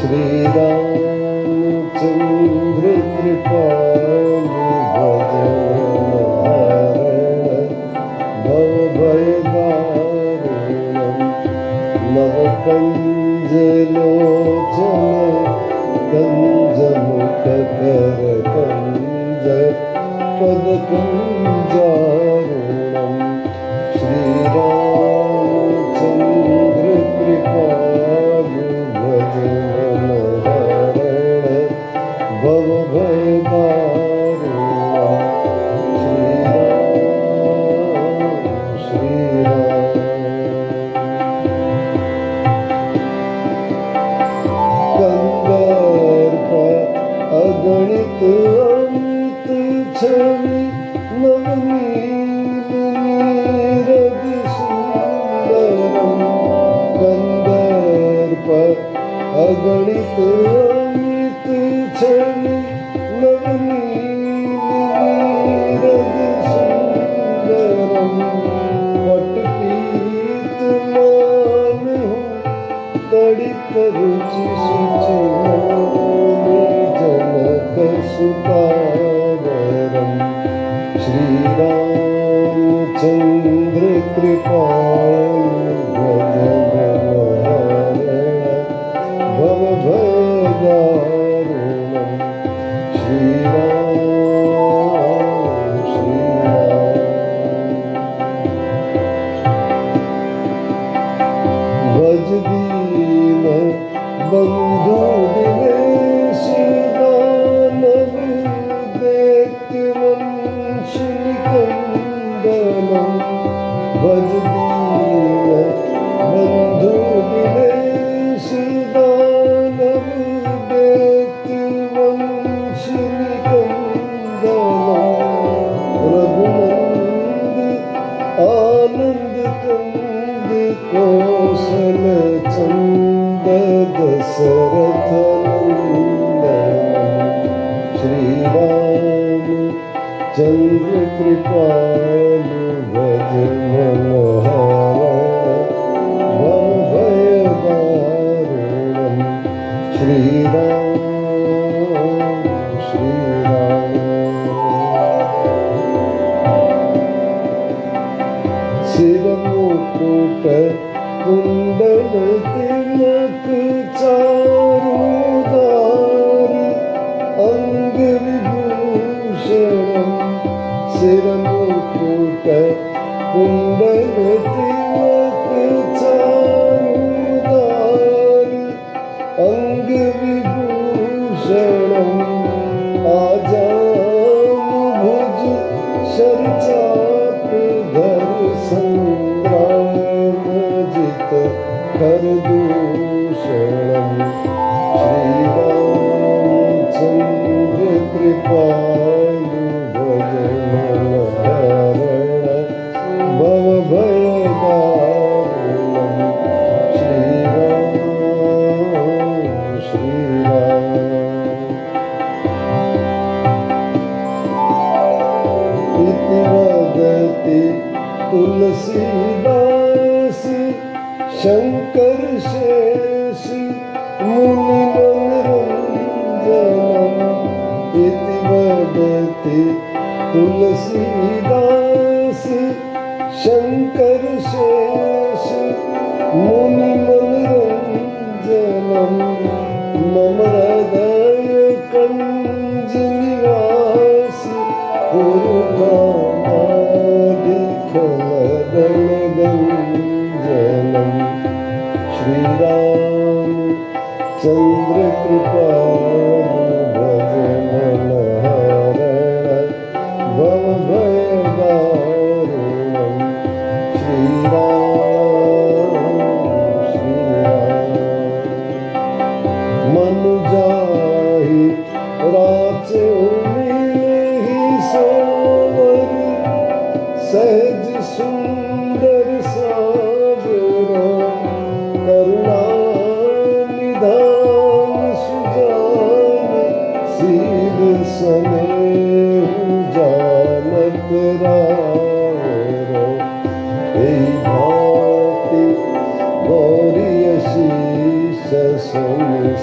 श्री रामचंद्र कृपालु भजन भवभयदारुणं नवकञ्जलोचन कञ्जमुखकरकञ्ज पदकञ्जारुणं श्रीरामचन्द्र कृपालु भजन भवभयदारुणं श्रीराम कंदर्प अगणित अमित छवि नवनीत नीरद सुंदरम कंदर्प अगणित अमित छवि नवनीत नीरद सुंदरम पटपीत मान हूँ तड़ित रुचि शुचि जनक सुतावरम श्रीरामचंद्र कृपालु भजन भवभयदारुणं श्रीराम भज दीन बंधु दिनेश दानव दैत्य वंशनिकंदनम भज दीन बंधु दिनेश दानव दैत्य वंशनिकंदनम रघुनंद आनंद कंद कौशल चंद दशरथ नंदनम श्रीराम चंद्र कृपालु भजन भवभयदारुणं श्रीराम श्रीराम सिरमुकुट कुंडल तिलक चारुदार अंग विभूषणं सिरमुकुट कुंडल तिलक चारुदार अंग विभूषणं आजानुभुज शरचाप धर संग्रामजित खरदूषणं श्रीरामचन्द्र कृपालु भजन भवभयदारुणं श्रीराम श्रीराम इति वदति तुलसीदास शंकर शेष मुनि मनोरंजनम इति वदति तुलसीदास शंकर शेष मुनि मनोरंजनम मम हृदय कंज निवास पुरुषादिखलदलगंजनम श्रीराम चंद्र कृपालु भजन भवभयदारुणं श्रीराम श्रीराम मनुजाहि राचे मिलहि सोवर सहज सुंदर सागरो करुणा निधान सुजान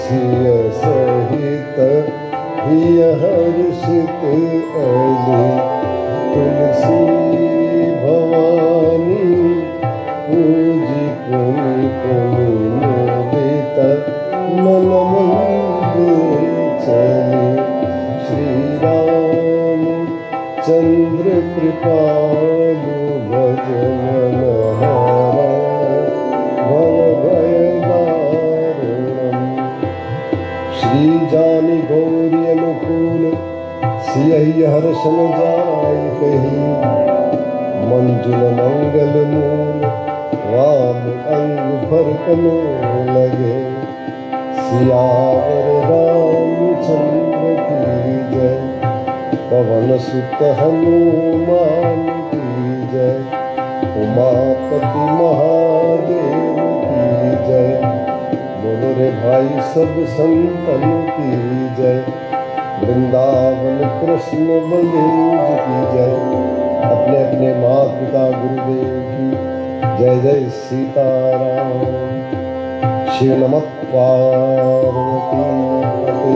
सिय सहित हिय हर्षित अली तुलसी भवानी पूजी पुनि पुनि मुदित मन मंदिर चली श्री राम चंद्र कृपालु भज मनहारा भव भय दारुणम् श्री जानी गौरी अनुकूल सियहि हर्षन जाय कही मंजुल मंगल मूल राम अंग भर कनो लगे सियावर रामचंद्र की जय पवन सुत हनुमान की जय उमापति महादेव की जय बोलो रे भाई सब संतन की जय वृंदावन कृष्ण बलदेव की जय अपने अपने माता पिता गुरुदेव की जय जय सीताराम शिव नमः पार्वती पते